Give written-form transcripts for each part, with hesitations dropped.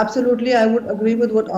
Absolutely I would agree with what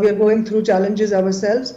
we are going through challenges ourselves.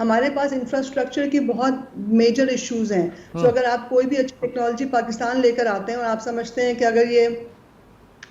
ہمارے پاس infrastructure کی بہت major issues ہیں. سو اگر آپ کوئی بھی اچھی ٹیکنالوجی پاکستان لے کر آتے ہیں اور آپ سمجھتے ہیں کہ اگر یہ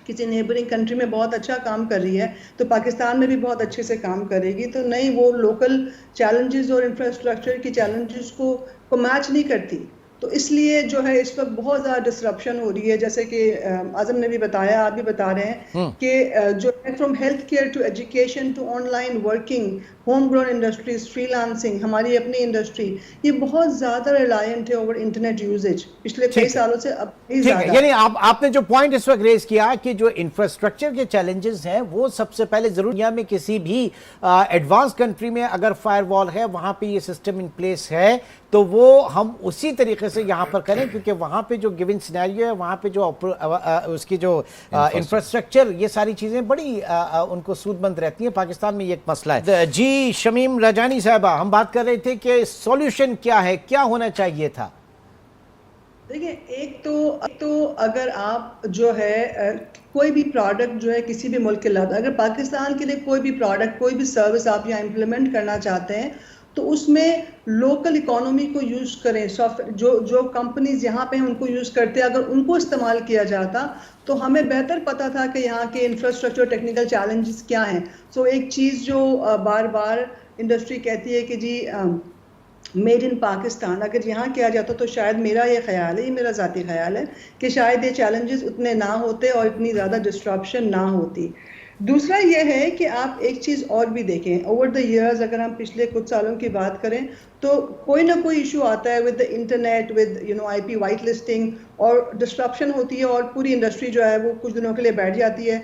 کسی نیبرنگ کنٹری میں بہت اچھا کام کر رہی ہے تو پاکستان میں بھی بہت اچھے سے کام کرے گی, تو نہیں, وہ لوکل چیلنجز اور انفراسٹرکچر کی چیلنجز کو میچ نہیں کرتی. تو اس لیے جو ہے اس وقت بہت زیادہ ڈسرپشن ہو رہی ہے, جیسے کہ اعظم نے بھی بتایا, آپ بھی بتا رہے ہیں کہ جو ہے from health care to education to online working, home grown industries, freelancing, ہماری اپنی انڈسٹری, یہ بہت زیادہ ریلائنٹ ہے اوور انٹرنیٹ یوزیج پچھلے کئی سالوں سے اب بھی ٹھیک ہے. زیادہ. یعنی آپ نے جو پوائنٹ اس وقت ریز کیا کہ جو انفراسٹرکچر کے چیلنجز ہیں وہ سب سے پہلے دنیا میں کسی بھی ایڈوانس کنٹری میں اگر فائر وال ہے, وہاں پہ یہ سسٹم ان پلیس ہے, تو وہ ہم اسی طریقے سے یہاں پر کریں, کیونکہ وہاں پہ جو گیون سینیریو ہے, وہاں پہ جو اس کی جو انفراسٹرکچر, یہ ساری چیزیں بڑی ان کو سود مند رہتی ہیں. پاکستان میں یہ ایک مسئلہ ہے. جی شمیم رجانی صاحبہ, ہم بات کر رہے تھے کہ سولوشن کیا ہے, کیا ہونا چاہیے تھا؟ دیکھیں, ایک تو اگر آپ جو ہے کوئی بھی پروڈکٹ جو ہے کسی بھی ملک کے لاتے, اگر پاکستان کے لیے کوئی بھی پروڈکٹ, کوئی بھی سروس آپ یہاں امپلیمنٹ کرنا چاہتے ہیں تو اس میں لوکل اکانومی کو یوز کریں. جو کمپنیز یہاں پہ ہیں ان کو یوز کرتے ہیں, اگر ان کو استعمال کیا جاتا تو ہمیں بہتر پتا تھا کہ یہاں کے انفراسٹرکچر ٹیکنیکل چیلنجز کیا ہیں. سو ایک چیز جو بار بار انڈسٹری کہتی ہے کہ جی میڈ ان پاکستان, اگر یہاں کیا جاتا تو شاید, میرا یہ خیال ہے, یہ میرا ذاتی خیال ہے کہ شاید یہ چیلنجز اتنے نہ ہوتے اور اتنی زیادہ ڈسٹرپشن نہ ہوتی. دوسرا یہ ہے کہ آپ ایک چیز اور بھی دیکھیں, اوور دا ایئرز اگر ہم پچھلے کچھ سالوں کی بات کریں تو کوئی نہ کوئی ایشو آتا ہے with the internet, with I P white listing, اور ڈسٹرپشن ہوتی ہے اور پوری انڈسٹری جو ہے وہ کچھ دنوں کے لیے بیٹھ جاتی ہے,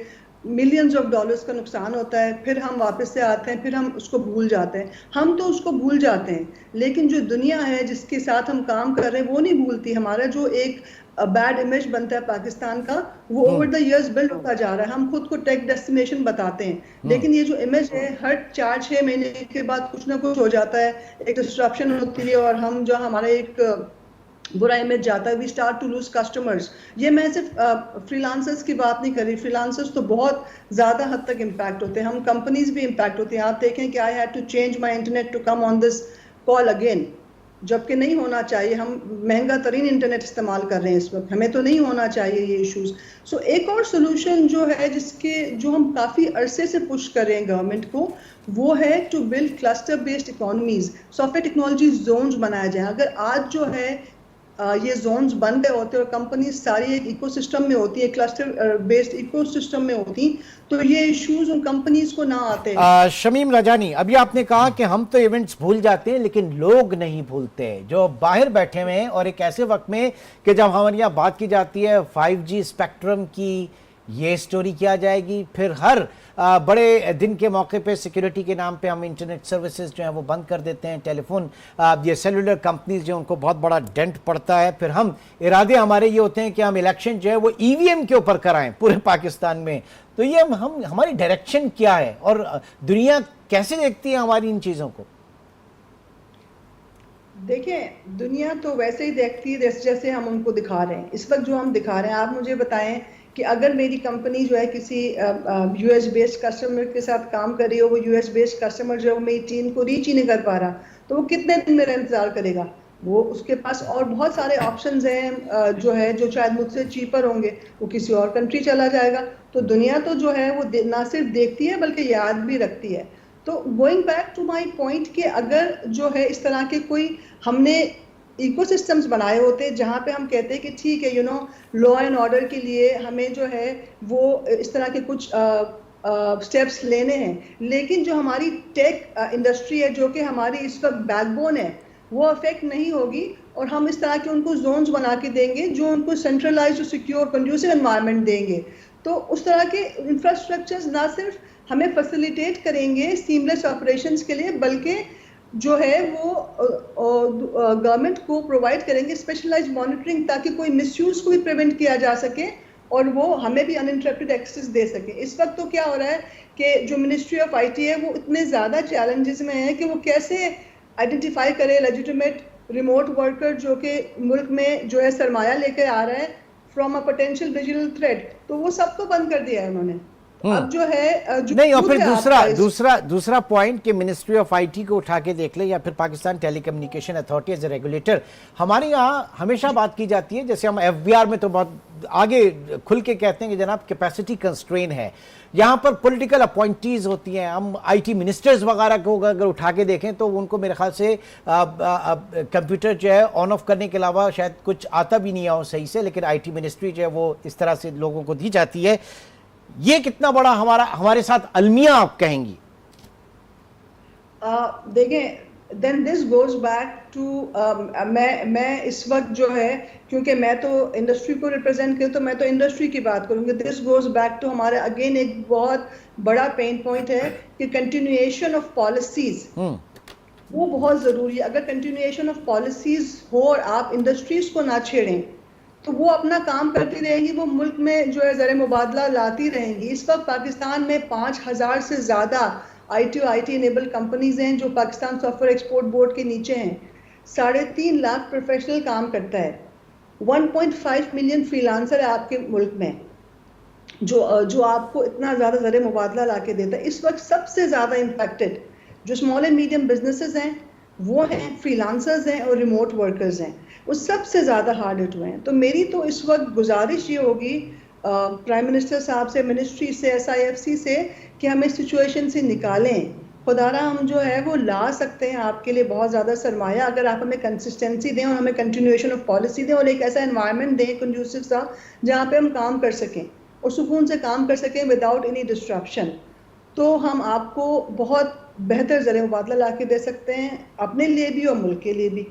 ملینز آف ڈالرز کا نقصان ہوتا ہے, پھر ہم واپس سے آتے ہیں, پھر ہم اس کو بھول جاتے ہیں. ہم تو اس کو بھول جاتے ہیں, لیکن جو دنیا ہے جس کے ساتھ ہم کام کر رہے ہیں وہ نہیں بھولتی. ہمارا جو ایک بیڈ امیج بنتا ہے پاکستان کا, وہ اوور دا ایئرز بلڈ ہوتا جا رہا ہے. ہم خود کو ٹیک ڈیسٹینیشن بتاتے ہیں, لیکن یہ جو امیج ہے ہر 4-6 مہینے کے بعد کچھ نہ کچھ ہو جاتا ہے, ایک ڈسٹرپشن ہوتی ہے اور ہم جو ہمارا ایک برا امیج جاتا ہے, we start to lose customers. یہ میں صرف فری لانسرز کی بات نہیں کر رہی, فری لانسرز تو بہت زیادہ حد تک امپیکٹ ہوتے ہیں, ہم کمپنیز بھی امپیکٹ ہوتی ہیں. آپ دیکھیں کہ I had to change my internet to come on this call again, جبکہ نہیں ہونا چاہیے. ہم مہنگا ترین انٹرنیٹ استعمال کر رہے ہیں اس وقت, ہمیں تو نہیں ہونا چاہیے یہ ایشوز. سو ایک اور سولوشن جو ہے جو ہم کافی عرصے سے پش کر رہے ہیں گورنمنٹ کو, وہ ہے to build cluster based economies. Software technology zones بنایا جائیں. اگر آج جو ہے یہ زونز بن گئے ہوتے اور کمپنیز ساری ایک ایکو سسٹم میں ہوتی ہیں, کلسٹر بیسڈ ایکو سسٹم میں ہوتی, تو یہ ایشوز ان کمپنیز کو نہ آتے. شمیم رجانی, ابھی آپ نے کہا کہ ہم تو ایونٹس بھول جاتے ہیں لیکن لوگ نہیں بھولتے جو باہر بیٹھے ہوئے ہیں, اور ایک ایسے وقت میں کہ جب ہمارے یہاں بات کی جاتی ہے 5G اسپیکٹرم کی, یہ سٹوری کیا جائے گی, پھر ہر بڑے دن کے موقع پہ سیکیورٹی کے نام پہ ہم انٹرنیٹ سروسز جو ہیں وہ بند کر دیتے ہیں, ٹیلی فون یہ سیلولر کمپنیز جو ان کو بہت بڑا ڈینٹ پڑتا ہے. پھر ہم ارادے ہمارے یہ ہوتے ہیں کہ ہم الیکشن جو ہے وہ EVM کے اوپر کرائیں پورے پاکستان میں. تو یہ ہماری ڈائریکشن کیا ہے اور دنیا کیسے دیکھتی ہے ہماری ان چیزوں کو؟ دیکھیں, دنیا تو ویسے ہی دیکھتی ہے جیسے ہم ان کو دکھا رہے ہیں. اس وقت جو ہم دکھا رہے ہیں, آپ مجھے بتائیں کہ اگر میری کمپنی جو ہے کسی US بیسڈ کسٹمر کے ساتھ کام کر رہی ہے, وہ US بیسڈ کسٹمر جو ہے وہ میری ٹیم کو ریچ ہی نہیں کر پا رہا, تو وہ کتنے دن میرا انتظار کرے گا؟ وہ اس کے پاس اور بہت سارے آپشنز ہیں جو شاید مجھ سے چیپر ہوں گے, وہ کسی اور کنٹری چلا جائے گا. تو دنیا تو جو ہے وہ نہ صرف دیکھتی ہے بلکہ یاد بھی رکھتی ہے. تو going back to my point کہ اگر جو ہے اس طرح کے کوئی ہم نے ایکو سسٹمز بنائے ہوتے جہاں پہ ہم کہتے ہیں کہ ٹھیک ہے لا اینڈ آرڈر کے لیے ہمیں جو ہے وہ اس طرح کے کچھ سٹیپس لینے ہیں, لیکن جو ہماری ٹیک انڈسٹری ہے جو کہ ہماری اس وقت بیک بون ہے, وہ افیکٹ نہیں ہوگی, اور ہم اس طرح کے ان کو زونز بنا کے دیں گے جو ان کو سینٹرلائزڈ اور سیکیور کنڈیوسو انوائرمنٹ دیں گے. تو اس طرح کے انفراسٹرکچرز نہ صرف ہمیں فیسیلیٹیٹ کریں گے سیملیس آپریشنز کے لیے, بلکہ جو ہے وہ گورنمنٹ کو پرووائڈ کریں گے اسپیشلائزڈ مانیٹرنگ, تاکہ کوئی مس یوز کو بھی پریونٹ کیا جا سکے اور وہ ہمیں بھی انٹرپٹیڈ ایکسیس دے سکے. اس وقت تو کیا ہو رہا ہے کہ جو منسٹری آف IT ہے وہ اتنے زیادہ چیلنجز میں ہے کہ وہ کیسے آئیڈینٹیفائی کرے لیجیٹیمیٹ ریموٹ ورکر جو کہ ملک میں جو ہے سرمایہ لے کے آ رہا ہے from a potential digital threat, تو وہ سب کو بند کر دیا ہے انہوں نے. اب جو ہے جو نہیں، اور خود پھر ہے دوسرا آپ کا دوسرا دوسرا پوائنٹ کہ منسٹری آف آئی ٹی کو اٹھا کے دیکھ لیں یا پھر Pakistan telecommunication authority as a regulator. ہمارے یہاں ہمیشہ بات کی جاتی ہے، جیسے ہم ایف بی آر میں تو بہت آگے کھل کے کہتے ہیں کہ جناب کیپیسٹی کنسٹرین ہے. یہاں پر پولیٹیکل اپوائنٹیز ہوتی ہیں. ہم آئی ٹی منسٹرز وغیرہ کو اگر اٹھا کے دیکھیں تو ان کو میرے خیال سے کمپیوٹر جو ہے آن آف کرنے کے علاوہ شاید کچھ آتا بھی نہیں ہو صحیح سے، لیکن آئی ٹی منسٹری جو ہے وہ اس طرح سے لوگوں کو دی جاتی ہے. یہ کتنا بڑا ہمارے ساتھ المیہ آپ کہیں گی؟ دیکھیں دین دس گوز بیک ٹو میں اس وقت جو ہے کیونکہ میں تو انڈسٹری کو ریپرزینٹ کروں تو میں تو انڈسٹری کی بات کروں گی. دس گوز بیک ٹو ہمارے اگین ایک بہت بڑا پین پوائنٹ ہے کہ کنٹینیویشن آف پالیسیز وہ بہت ضروری ہے. اگر کنٹینیویشن آف پالیسیز ہو اور آپ انڈسٹریز کو نہ چھیڑیں تو وہ اپنا کام کرتی رہیں گی، وہ ملک میں جو ہے زر مبادلہ لاتی رہیں گی. اس وقت پاکستان میں 5,000 سے زیادہ آئی ٹی انیبل کمپنیز ہیں جو Pakistan soft where export board کے نیچے ہیں. 3.5 لاکھ پروفیشنل کام کرتا ہے. 1.5 ملین فری لانسر ہے آپ کے ملک میں جو آپ کو اتنا زیادہ زر مبادلہ لا کے دیتا ہے. اس وقت سب سے زیادہ امپیکٹڈ جو اسمال اینڈ میڈیم بزنسز ہیں وہ ہیں فری لانسرز ہیں اور ریموٹ ورکرز ہیں. وہ سب سے زیادہ ہارڈ ہٹ ہوئے ہیں. تو میری تو اس وقت گزارش یہ ہوگی پرائم منسٹر صاحب سے، منسٹری سے، ایس آئی ایف سی سے کہ ہم اس سچویشن سے نکالیں. خدا را ہم جو ہے وہ لا سکتے ہیں آپ کے لیے بہت زیادہ سرمایہ اگر آپ ہمیں کنسسٹنسی دیں اور ہمیں کنٹینیویشن آف پالیسی دیں اور ایک ایسا انوائرمنٹ دیں کنڈیوسو سا جہاں پہ ہم کام کر سکیں اور سکون سے کام کر سکیں وداؤٹ اینی ڈسٹرپشن. تو ہم آپ کو بہت بہتر زر مبادلہ لا کے دے سکتے ہیں اپنے لیے بھی اور ملک کے لیے بھی.